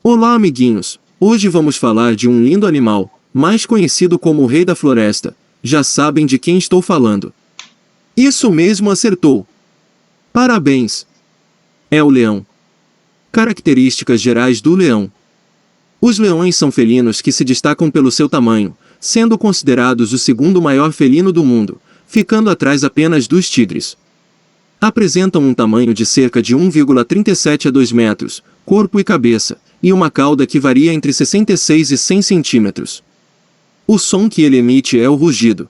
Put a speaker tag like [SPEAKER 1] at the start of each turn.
[SPEAKER 1] Olá, amiguinhos! Hoje vamos falar de um lindo animal, mais conhecido como o Rei da Floresta. Já sabem de quem estou falando. Isso mesmo, acertou! Parabéns! É o leão. Características gerais do leão. Os leões são felinos que se destacam pelo seu tamanho, sendo considerados o segundo maior felino do mundo, ficando atrás apenas dos tigres. Apresentam um tamanho de cerca de 1,37 a 2 metros, corpo e cabeça, e uma cauda que varia entre 66 e 100 centímetros. O som que ele emite é o rugido.